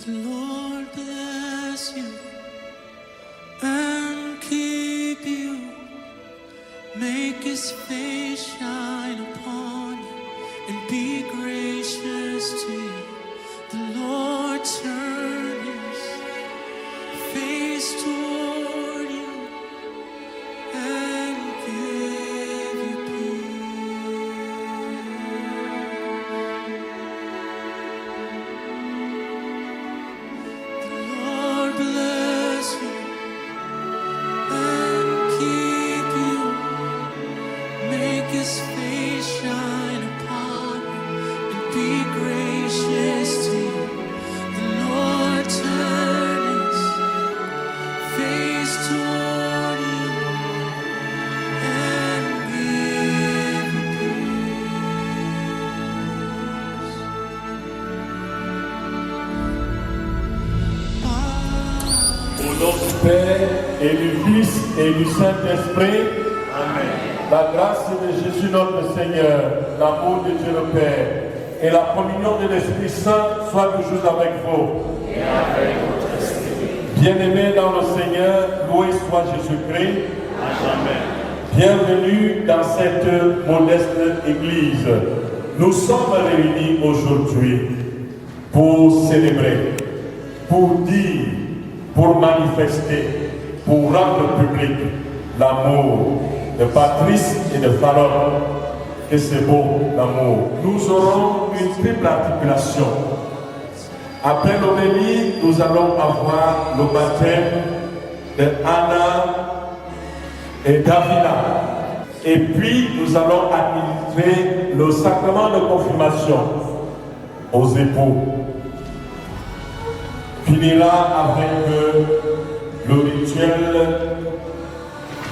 The Lord bless you and keep you. Make his face shine upon you and be gracious to you. The Lord turn his face toward you and give you peace. The Lord bless you and keep you. Make his face shine upon you and be gracious to you. The Lord turn his face toward you and give you peace. Au nom du Père et du Fils et du Saint-Esprit, Amen. La grâce de Jésus notre Seigneur, l'amour de Dieu le Père et la communion de l'Esprit Saint soient toujours avec vous. Et avec votre esprit. Bien-aimés dans le Seigneur, loué soit Jésus-Christ. À jamais. Bienvenue dans cette modeste église. Nous sommes réunis aujourd'hui pour célébrer, pour dire, pour manifester, pour rendre public l'amour de Patrice et de Pharaon. Que c'est beau l'amour. Nous aurons une triple articulation. Après l'homélie, nous allons avoir le baptême de Anna et Davina. Et puis, nous allons administrer le sacrement de confirmation aux époux. Finira avec le rituel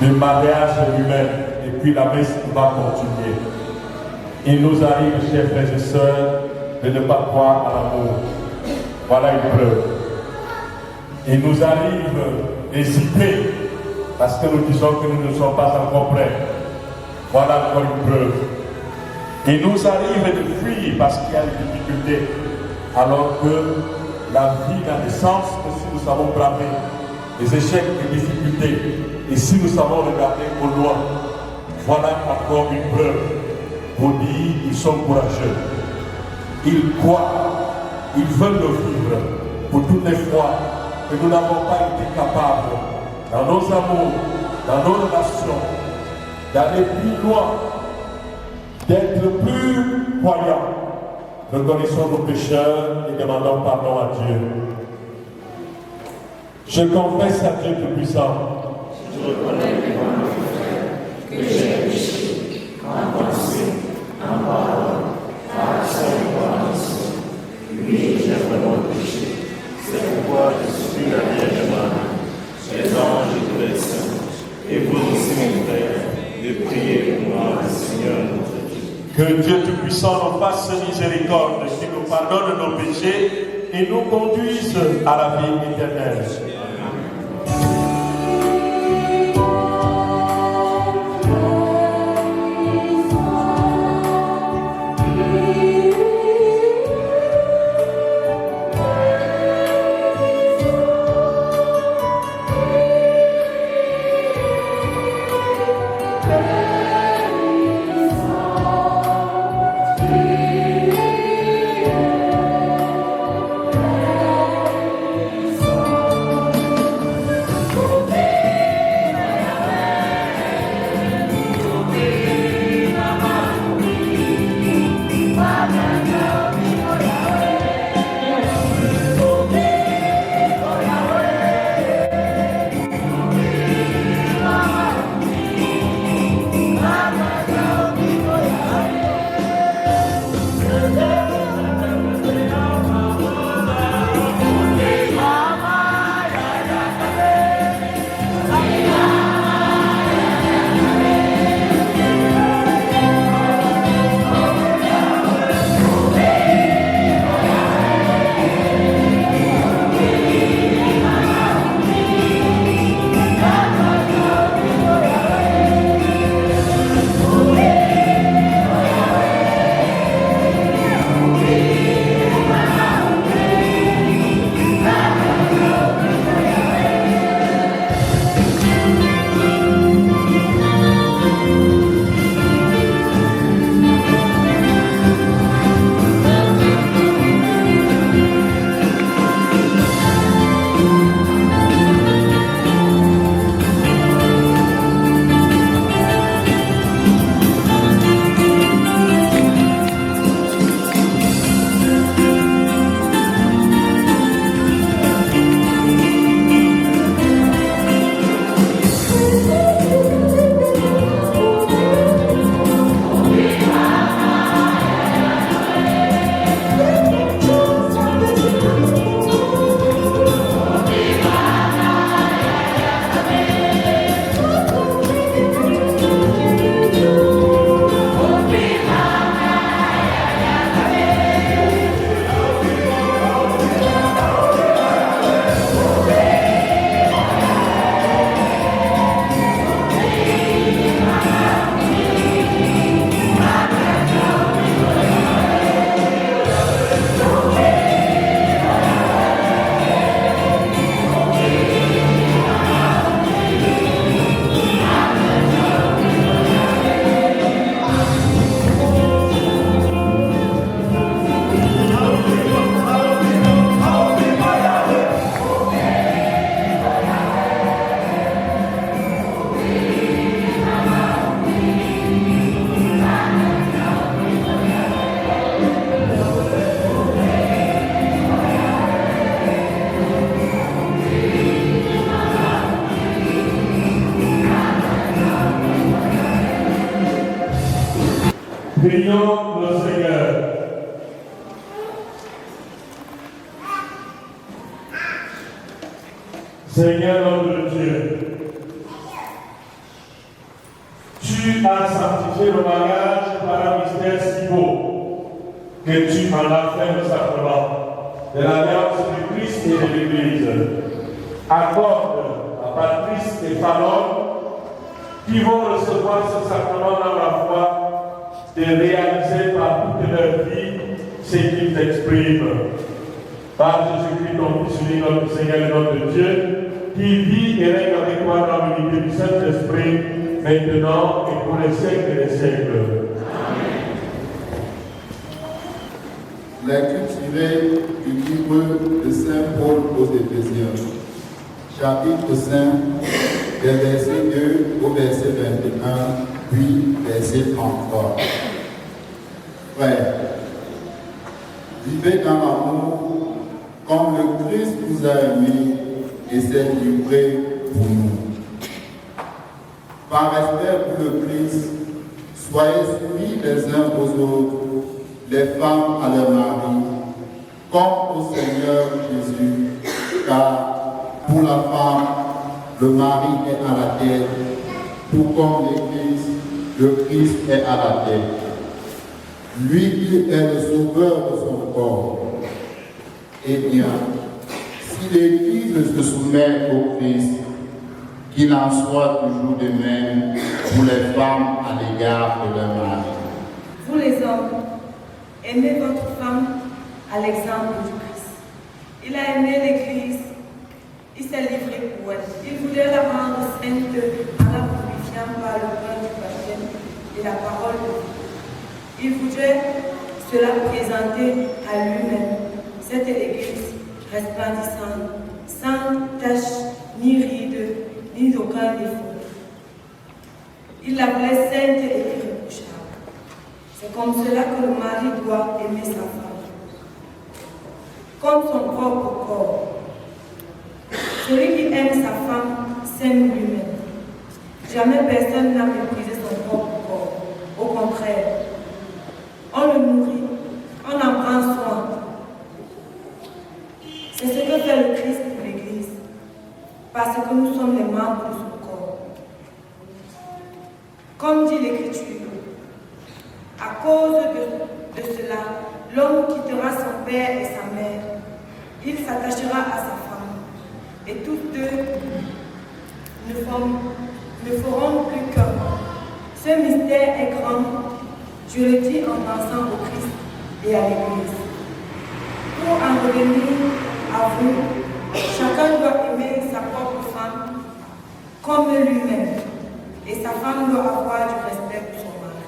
du mariage lui-même. Et puis la messe va continuer. Il nous arrive, chers frères et sœurs, de ne pas croire à l'amour. Voilà une preuve. Il nous arrive d'hésiter parce que nous disons que nous ne sommes pas encore prêts. Voilà encore une preuve. Il nous arrive de fuir parce qu'il y a des difficultés. Alors que la vie n'a de sens que si nous savons braver les échecs et les difficultés. Et si nous savons regarder au loin. Voilà encore une preuve. Pour dire ils sont courageux. Ils croient. Ils veulent le vivre. Pour toutes les fois que nous n'avons pas été capables, dans nos amours, dans nos relations, d'aller plus loin, d'être plus croyants. Reconnaissons nos pécheurs et demandons pardon à Dieu. Je confesse à Dieu Tout-Puissant. Je reconnais devant mon frère que j'ai péché en pensée, en parole, par action et par omission. Oui, j'ai vraiment péché. C'est pourquoi je supplie la Vierge Marie, les anges et tous les saints, et vous aussi, mon frère, de prier pour moi, le Seigneur notre Dieu. Que Dieu Tout-Puissant nous fasse miséricorde, qu'il nous pardonne nos péchés et nous conduise à la vie éternelle. Prions le Seigneur. Seigneur notre Dieu, tu as sanctifié le mariage par un mystère si beau que tu en as fait le sacrement de l'alliance du Christ et de l'Église. Accorde à Patrice et Fallon qui vont recevoir ce sacrement dans la foi de réaliser par toute leur vie ce qu'ils expriment. Par Jésus-Christ, ton Fils unique, notre Seigneur et notre Dieu, qui vit et règne avec toi dans l'unité du Saint-Esprit, maintenant et pour les siècles et les siècles. Amen. Lecture tirée du livre de Saint Paul aux Éphésiens, chapitre 5, des versets 2 au verset 21, puis verset 33. Frères, vivez dans l'amour comme le Christ vous a aimés et s'est livré pour nous. Par respect pour le Christ, soyez soumis les uns aux autres, les femmes à leurs maris, comme au Seigneur Jésus, car pour la femme, le mari est à la tête, tout comme l'Église, le Christ est à la tête. Lui qui est le sauveur de son corps. Eh bien, si l'Église se soumet au Christ, qu'il en soit toujours de même pour les femmes à l'égard de leur mari. Vous les hommes, aimez votre femme à l'exemple du Christ. Il a aimé l'Église, il s'est livré pour elle. Il voulait la rendre sainte en la purifiant par le pain du baptême et la parole de Dieu. Il voulait cela présenter à lui-même, cette Église resplendissante, sans tache, ni ride, ni aucun défaut. Il la voulait sainte et irréprochable. C'est comme cela que le mari doit aimer sa femme, comme son propre corps. Celui qui aime sa femme s'aime lui-même. Jamais personne n'a méprisé son propre corps. Au contraire, on le nourrit, on en prend soin. C'est ce que fait le Christ pour l'Église, parce que nous sommes les membres de son corps. Comme dit l'Écriture, à cause de cela, l'homme quittera son père et sa mère, il s'attachera à sa femme, et tous deux ne feront plus qu'un. Ce mystère est grand, je le dis en pensant au Christ et à l'Église. Pour en revenir à vous, chacun doit aimer sa propre femme comme lui-même, et sa femme doit avoir du respect pour son mari.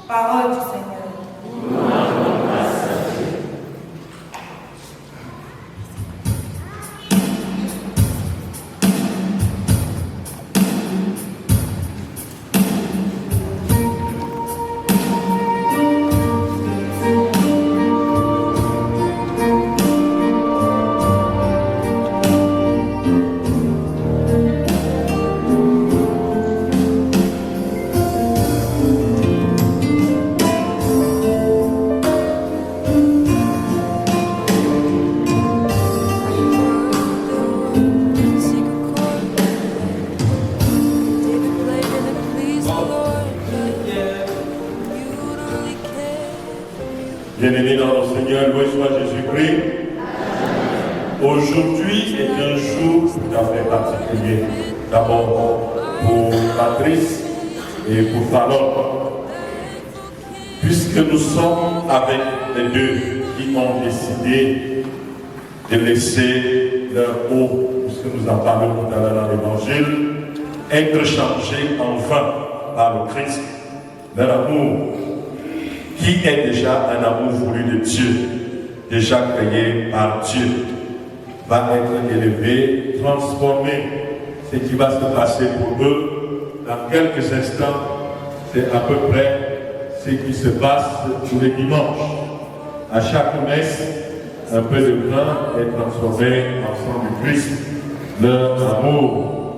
Parole du Seigneur. Bien-aimés dans le Seigneur, loué soit Jésus-Christ. Aujourd'hui est un jour tout à fait particulier. D'abord pour Patrice et pour Fallon, puisque nous sommes avec les deux qui ont décidé de laisser leur eau, puisque nous en parlons tout à l'heure dans l'Évangile, être changés en vin par le Christ, leur amour, qui est déjà un amour voulu de Dieu, déjà créé par Dieu, va être élevé, transformé. Ce qui va se passer pour eux dans quelques instants, c'est à peu près ce qui se passe tous les dimanches. À chaque messe, un peu de vin est transformé en sang du Christ. Leur amour,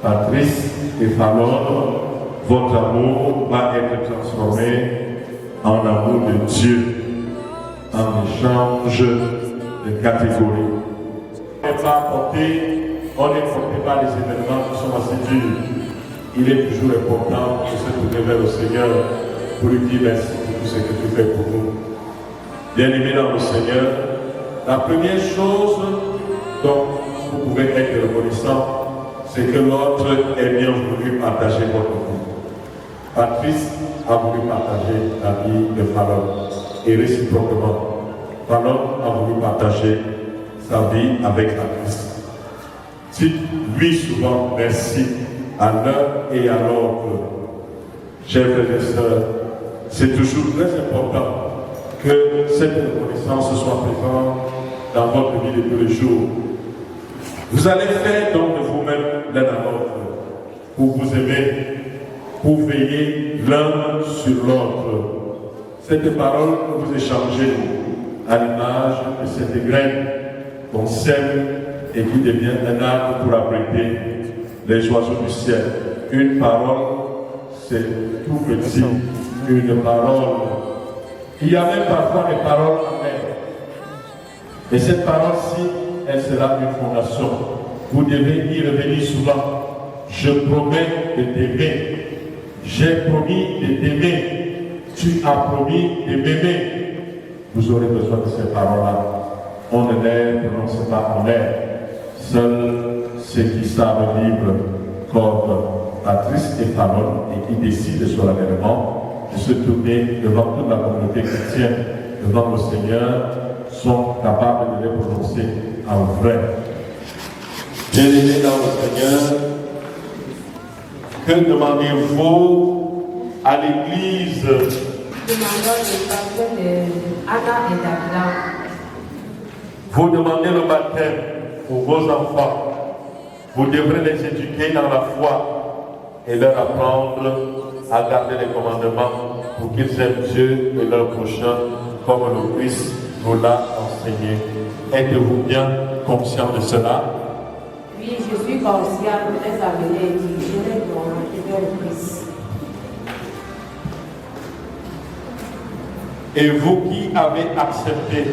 Patrice et Fallon, votre amour va être transformé en amour de Dieu, en échange de catégories. On n'est pas porté par les événements qui sont assez durs. Il est toujours important de se tourner vers le Seigneur pour lui dire merci pour tout ce que tu fais pour nous. Bien-aimés dans le Seigneur, la première chose dont vous pouvez être reconnaissant, c'est que l'autre ait bien voulu partager votre vie. Patrice a voulu partager la vie de Fallon et réciproquement, Fallon a voulu partager sa vie avec Patrice. Dites-lui souvent merci à l'un et à l'autre. Chers frères et sœurs, c'est toujours très important que cette reconnaissance soit présente dans votre vie de tous les jours. Vous allez faire donc de vous-même l'un à l'autre pour vous aimer, pour veiller l'un sur l'autre. Cette parole que vous échangez à l'image de cette graine qu'on sème et qui devient un arbre pour abriter les oiseaux du ciel. Une parole, c'est tout petit. Une parole. Il y a même parfois des paroles amères. Et cette parole-ci, elle sera une fondation. Vous devez y revenir souvent. Je promets de t'aimer. J'ai promis de t'aimer. Tu as promis de m'aimer. Vous aurez besoin de ces paroles-là. On ne les prononce pas en l'air. Seuls ceux qui savent vivre comme Patrice et Fallon et qui décident solennellement de se tourner devant toute la communauté chrétienne, devant le Seigneur, sont capables de les prononcer en vrai. Bien-aimés dans le Seigneur, que demandez-vous à l'Église? Demandons le baptême d'Anna et Davila. Vous demandez le baptême pour vos enfants. Vous devrez les éduquer dans la foi et leur apprendre à garder les commandements pour qu'ils aiment Dieu et leur prochain comme le Christ nous l'a enseigné. Êtes-vous bien conscient de cela? Oui, je suis conscient de les amener et diriger dans le Christ. Et vous qui avez accepté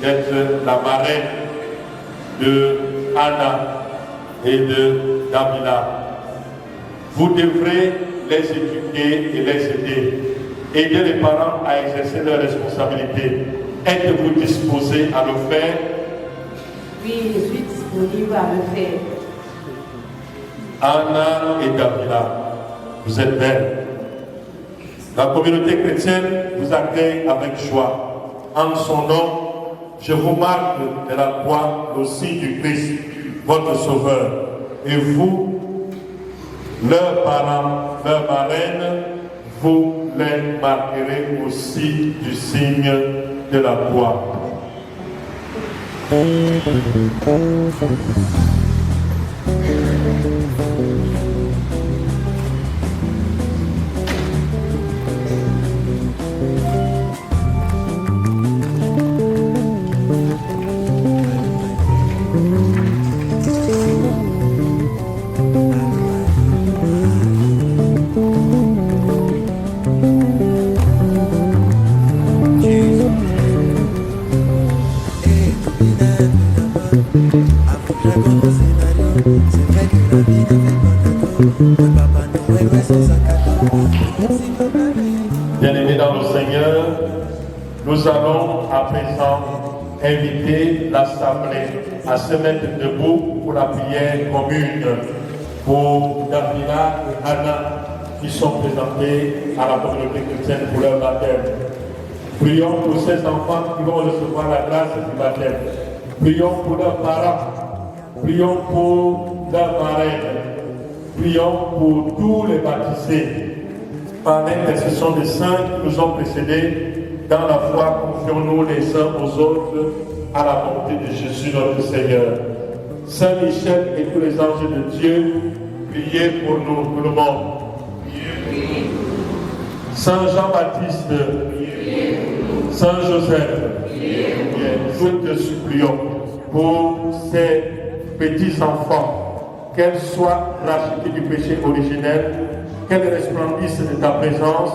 d'être la marraine de Anna et de Davila, vous devrez les éduquer et les aider. Aider les parents à exercer leurs responsabilités. Êtes-vous disposé à le faire? Oui, je suis disponible à le faire. Anna et Davila, vous êtes belles. La communauté chrétienne vous accueille avec joie. En son nom, je vous marque de la croix le signe du Christ, votre Sauveur. Et vous, leurs parents, leurs marraines, vous les marquerez aussi du signe de la croix. Bien-aimés dans le Seigneur, nous allons à présent inviter l'Assemblée à se mettre debout pour la prière commune pour Davila et Anna qui sont présentés à la communauté chrétienne pour leur baptême. Prions pour ces enfants qui vont recevoir la grâce du baptême. Prions pour leurs parents. Prions pour leurs marraines. Prions pour tous les baptisés. Par l'intercession des saints qui nous ont précédés, dans la foi, confions-nous les uns aux autres à la bonté de Jésus notre Seigneur. Saint Michel et tous les anges de Dieu, priez pour nous, tout le monde. Saint Jean-Baptiste, Saint Joseph, nous te supplions pour ces petits enfants, qu'elles soient rachetés du péché originel, qu'elles resplendissent de ta présence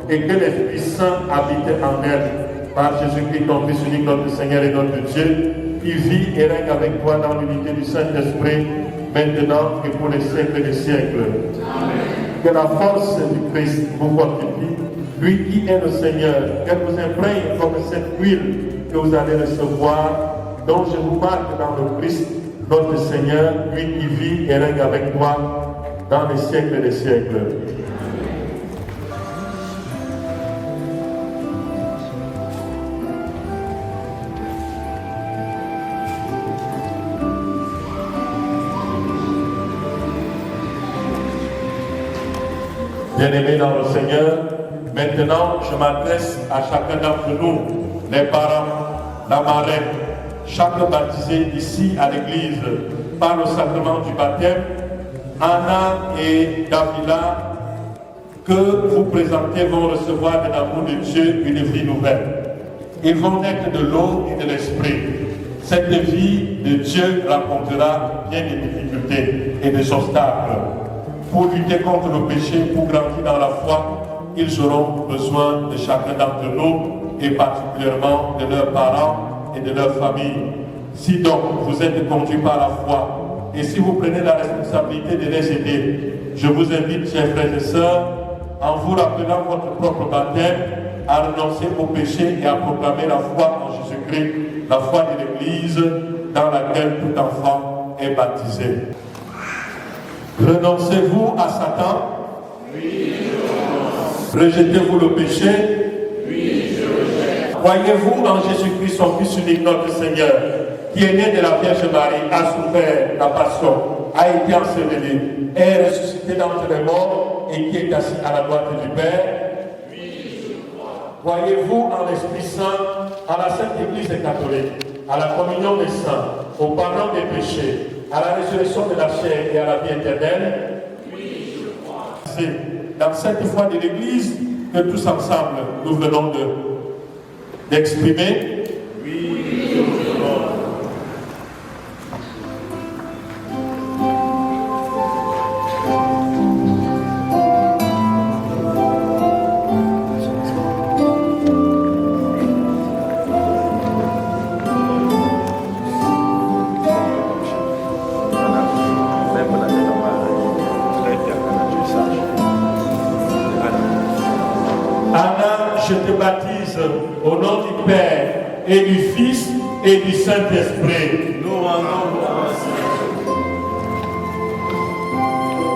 et que l'Esprit Saint habite en elle. Par Jésus-Christ, ton Fils unique, notre Seigneur et notre Dieu, qui vit et règne avec toi dans l'unité du Saint-Esprit, maintenant et pour les siècles des siècles. Amen. Que la force du Christ vous fortifie, lui qui est le Seigneur, qu'elle vous imprègne comme cette huile que vous allez recevoir, dont je vous marque dans le Christ, notre Seigneur, lui qui vit et règne avec toi dans les siècles des siècles. Bien-aimés dans le Seigneur, maintenant je m'adresse à chacun d'entre nous, les parents, la marraine, chaque baptisé ici à l'église par le sacrement du baptême, Anna et Davila, que vous présentez, vont recevoir de l'amour de Dieu une vie nouvelle. Ils vont naître de l'eau et de l'esprit. Cette vie de Dieu rencontrera bien des difficultés et des obstacles. Pour lutter contre le péché, pour grandir dans la foi, ils auront besoin de chacun d'entre nous et particulièrement de leurs parents et de leur famille. Si donc vous êtes conduits par la foi et si vous prenez la responsabilité de les aider, je vous invite, chers frères et sœurs, en vous rappelant votre propre baptême, à renoncer au péché et à proclamer la foi en Jésus-Christ, la foi de l'Église dans laquelle tout enfant est baptisé. Renoncez-vous à Satan? Oui, je renonce. Rejetez-vous le péché? Oui, je rejette. Croyez-vous en Jésus-Christ, son Fils unique, notre Seigneur, qui est né de la Vierge Marie, a souffert la passion, a été enseveli, est ressuscité d'entre les morts et qui est assis à la droite du Père? Oui, je crois. Croyez-vous en l'Esprit Saint, à la Sainte Église catholique, à la communion des saints, au pardon des péchés, à la résurrection de la chair et à la vie éternelle? Oui, je crois. C'est dans cette foi de l'Église que tous ensemble nous venons d'exprimer. Oui, je crois. Je te baptise au nom du Père et du Fils et du Saint-Esprit. Nous rendons grâce.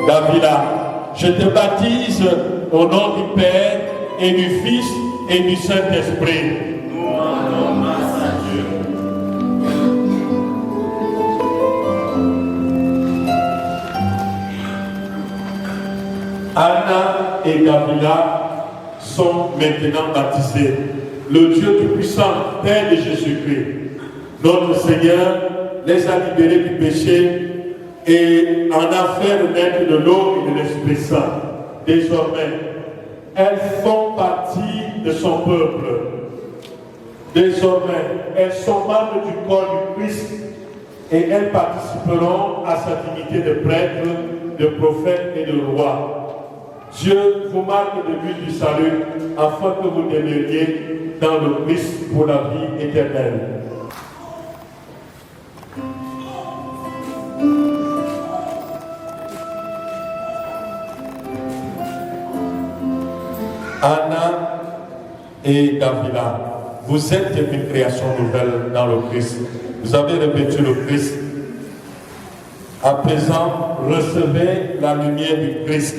Davila, je te baptise au nom du Père et du Fils et du Saint-Esprit. Nous rendons grâce à Dieu. Anna et Davila sont maintenant baptisés. Le Dieu Tout-Puissant, Père de Jésus-Christ, notre Seigneur, les a libérés du péché et en a fait renaître de l'eau et de l'Esprit Saint. Désormais, elles font partie de son peuple. Désormais, elles sont membres du corps du Christ et elles participeront à sa dignité de prêtre, de prophète et de roi. Dieu vous marque de l'huile du salut afin que vous demeuriez dans le Christ pour la vie éternelle. Anna et Davila, vous êtes une création nouvelle dans le Christ. Vous avez revêtu le Christ. À présent, recevez la lumière du Christ.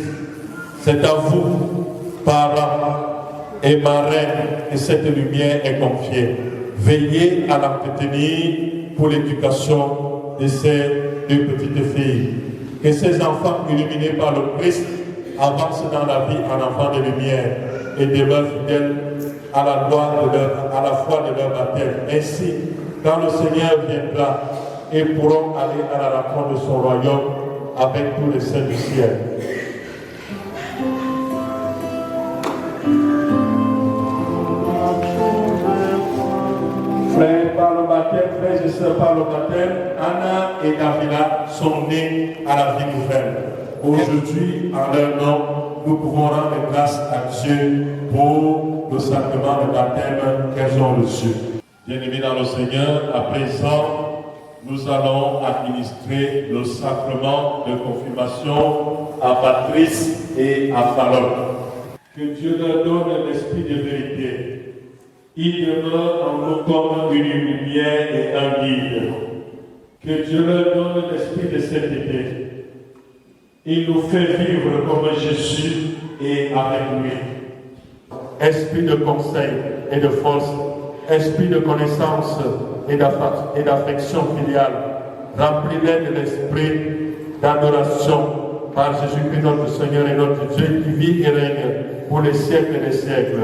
C'est à vous, parents et marraines, que cette lumière est confiée. Veillez à l'entretenir pour l'éducation de ces deux petites filles. Que ces enfants illuminés par le Christ avancent dans la vie en enfants de lumière et demeurent fidèles à la foi de leur baptême. Ainsi, quand le Seigneur viendra, ils pourront aller à la rencontre de son royaume avec tous les saints du ciel. Frères, par le baptême, frères et sœurs, par le baptême, Anna et Davila sont nés à la vie nouvelle. Aujourd'hui, en leur nom, nous pouvons rendre grâce à Dieu pour le sacrement de baptême qu'elles ont reçu. Bien-aimés dans le Seigneur, à présent, nous allons administrer le sacrement de confirmation à Patrice et à Fallon. Que Dieu leur donne l'esprit de vérité. Il demeure en nous comme une lumière et un guide. Que Dieu leur donne l'esprit de sainteté. Il nous fait vivre comme Jésus et avec lui. Esprit de conseil et de force, esprit de connaissance et d'affection filiale, remplis-les de l'esprit d'adoration par Jésus-Christ notre Seigneur et notre Dieu qui vit et règne pour les siècles des siècles.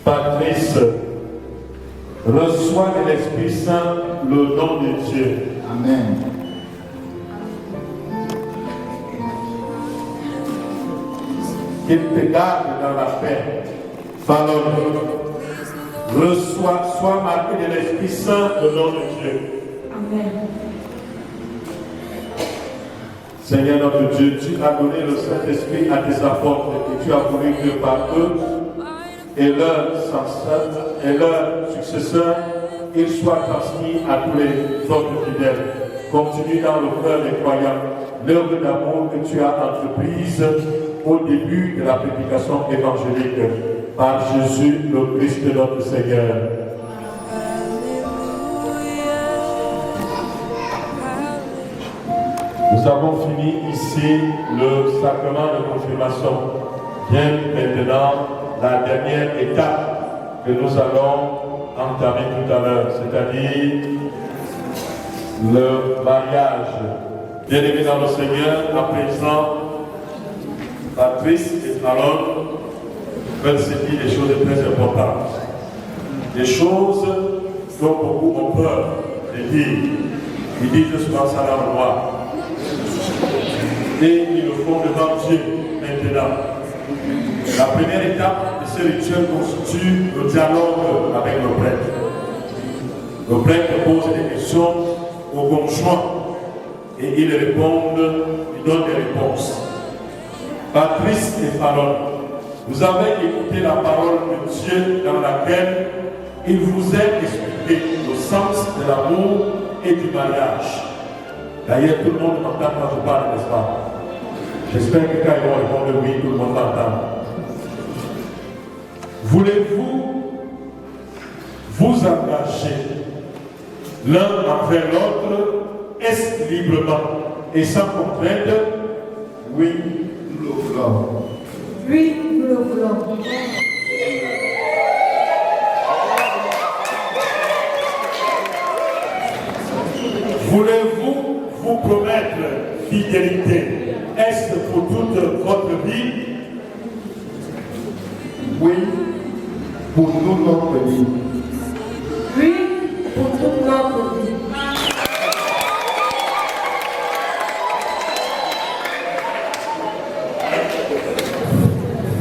Patrice, reçois de l'Esprit Saint le don de Dieu. Amen. Qu'il te garde dans la paix. Fallon, sois marqué de l'Esprit Saint le don de Dieu. Amen. Seigneur notre Dieu, tu as donné le Saint-Esprit à tes apôtres et tu as voulu que par eux et leurs successeurs, ils soient transmis à tous les autres fidèles. Continue dans le cœur des croyants l'œuvre d'amour que tu as entreprise au début de la prédication évangélique par Jésus, le Christ notre Seigneur. Nous avons fini ici le sacrement de confirmation. Bien maintenant, la dernière étape que nous allons entamer tout à l'heure, c'est-à-dire le mariage. Bien-aimés dans le Seigneur, à présent, Patrice et Fallon veulent se dire des choses très importantes. Des choses dont beaucoup ont peur de dire. Ils disent souvent ça dans le noir. Et ils le font devant Dieu maintenant. La première étape de ce rituel constitue le dialogue avec le prêtre. Le prêtre pose des questions aux conjoints et ils répondent, ils donnent des réponses. Patrice et Fallon, vous avez écouté la parole de Dieu dans laquelle il vous est expliqué le sens de l'amour et du mariage. D'ailleurs, tout le monde m'entend quand je parle, n'est-ce pas? J'espère que quand ils vont répondre oui, tout le monde m'entend. Voulez-vous vous engager l'un envers l'autre, est-ce librement et sans contrainte? Oui, Nous le voulons. Oui, nous le voulons. Voulez-vous vous promettre fidélité? Est-ce pour toute votre vie? Oui, pour toute notre vie. Oui, pour toute notre vie.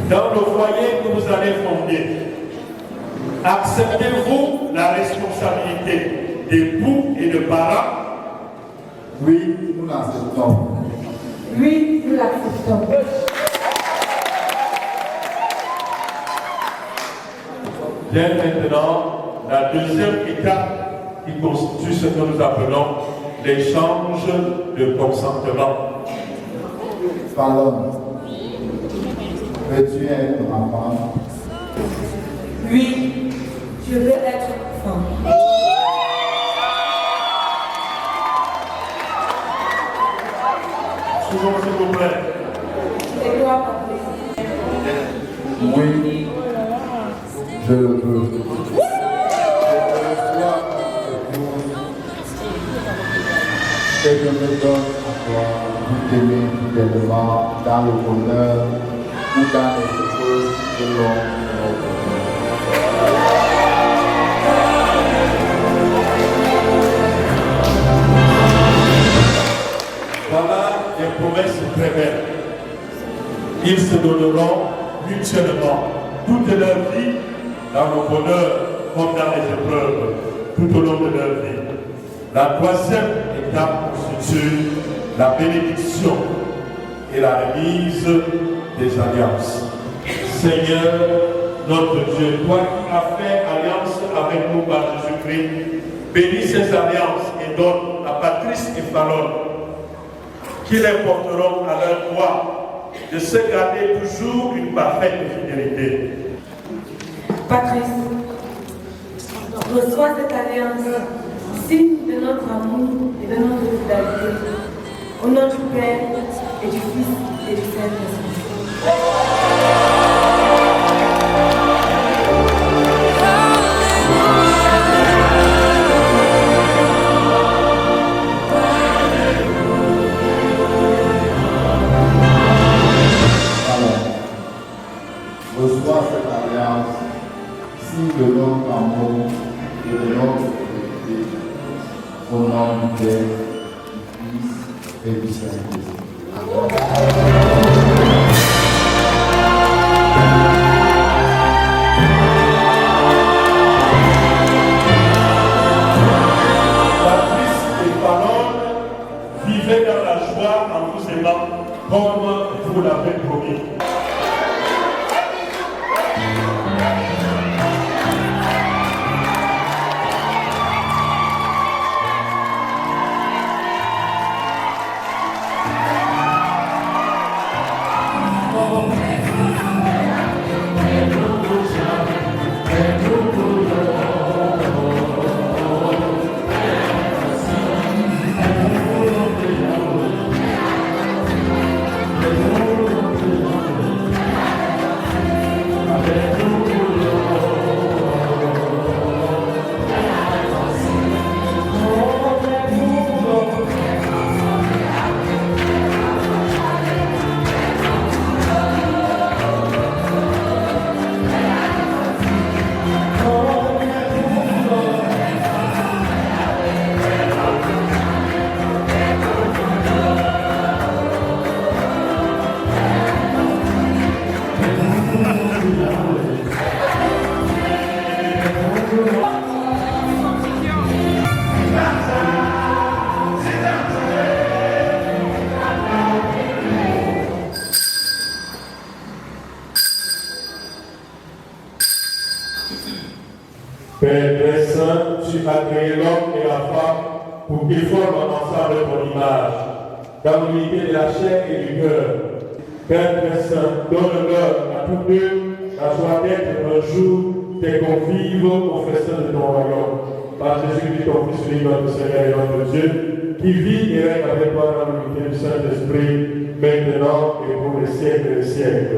Dans le foyer que vous allez fonder, acceptez-vous la responsabilité d'époux et de parents? Oui, nous l'acceptons. Oui, nous l'acceptons. Bien maintenant, la deuxième étape qui constitue ce que nous appelons l'échange de consentement. Fallon, veux-tu être ma femme? Oui, je veux être enfant. Souvent, s'il vous plaît. Et toi, Patrice? Oui, je le veux. Et je me donne à toi de t'aimer fidèlement dans le bonheur ou dans les épreuves selon notre Voilà des promesses très belles. Ils se donneront mutuellement toute leur vie dans le bonheur comme dans les épreuves, tout au long de leur vie. La troisième étape constitue la bénédiction et la remise des alliances. Seigneur, notre Dieu, toi qui as fait alliance avec nous par Jésus-Christ, bénis ces alliances et donne à Patrice et Fallon, qui les porteront à leur voix, de se garder toujours une parfaite fidélité. Patrice, reçois cette alliance, signe de notre amour et de notre fidélité, au nom du Père et du Fils et du Saint-Esprit. Reçois cette alliance, signe de notre amour et de notre fidélité, au nom du Père, du Fils et du Saint-Esprit. Patrice et Fallon vivaient dans la joie en vous aimant comme vous l'avez promis. Père très saint, tu as créé l'homme et la femme pour qu'ils forment ensemble ton image, dans l'unité de la chair et du cœur. Père très saint, donne-leur à tous deux la joie d'être un jour tes convives au festin de ton royaume. Par Jésus-Christ, ton Fils unique, notre Seigneur et notre Dieu, qui vit et règne avec toi dans l'unité du Saint-Esprit, maintenant et pour les siècles des siècles.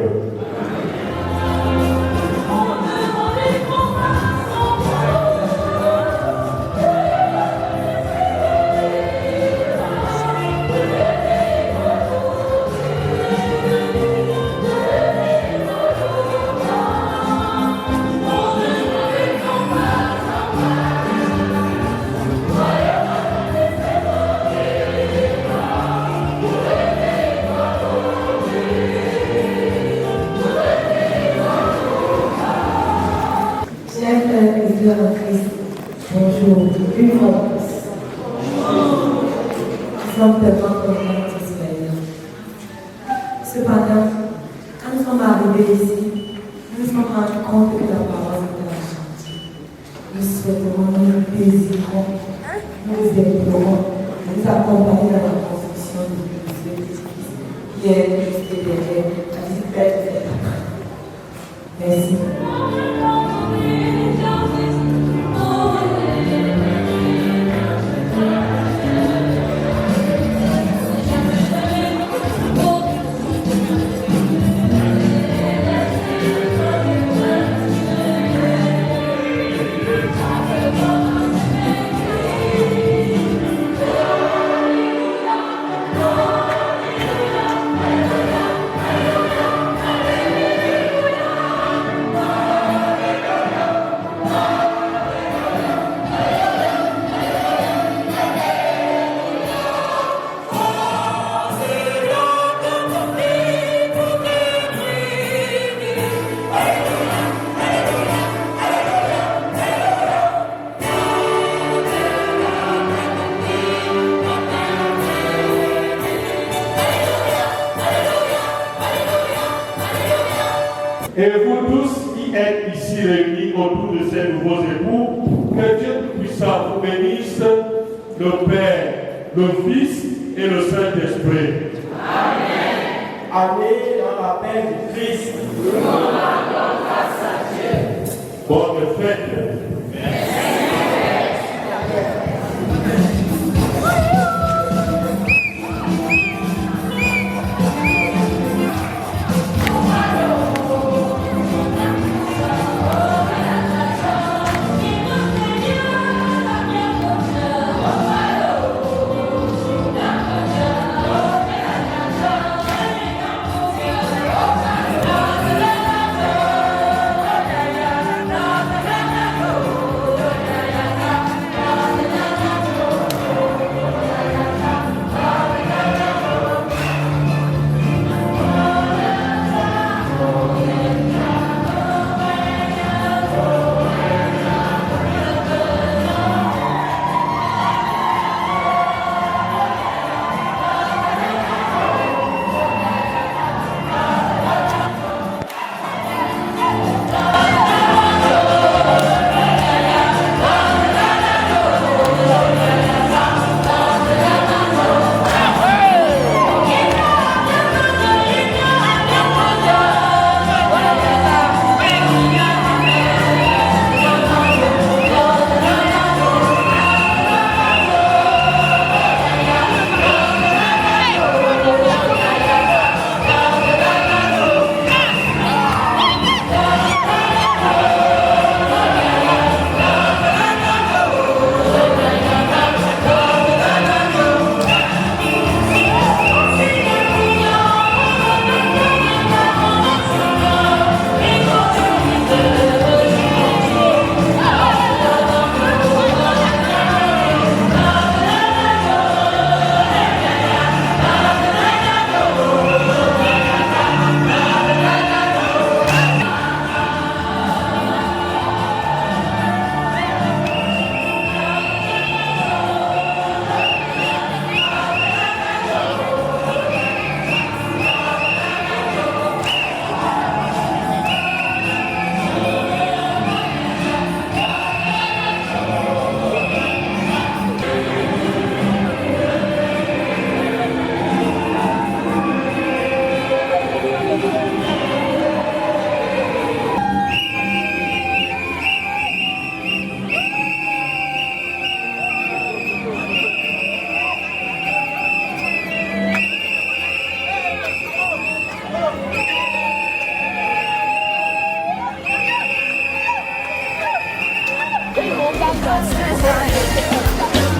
Chers frères et sœurs en Christ, bonjour, une fois de plus. Nous sommes tellement contents de ce Seigneur. Cependant, quand nous sommes arrivés ici, nous nous sommes rendus compte que la parole était en chantier. Nous souhaiterons, nous désirons, nous aimerons, nous accompagner dans la construction de l'Église qui est juste derrière, la petite bête de cette après. Merci. Et vous tous qui êtes ici réunis autour de ces nouveaux époux, que Dieu puissant vous bénisse, le Père, le Fils et le Saint-Esprit. Amen. Allez dans la paix du Christ. Nous rendons grâce à Dieu. Bonne fête.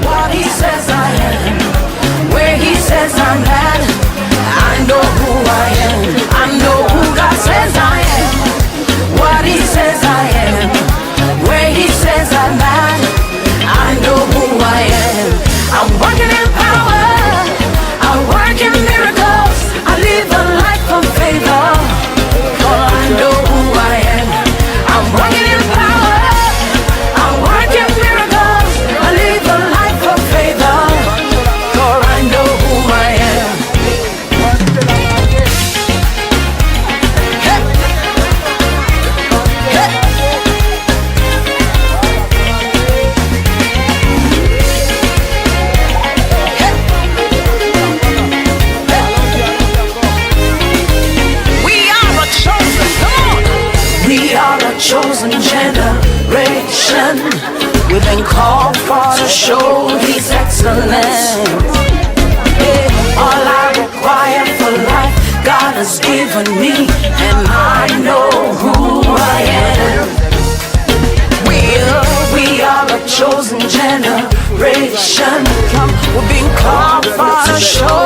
What he says I am, where he says I'm at, I know who I am, I know who God says I am. What he says I am, where he says I'm at, I know who I am. I'm working in power, I work in miracles, I live a life of favor, for I know who I am. I'm working in power, I work in miracles, I live a life of favor, for I know who I am. Hey. Hey. We are a chosen, come on. We are a chosen generation. We've been called for to show His excellence. Yeah. All I require for life, God has given me, and I know who I am. We are a chosen generation. We've been called for to show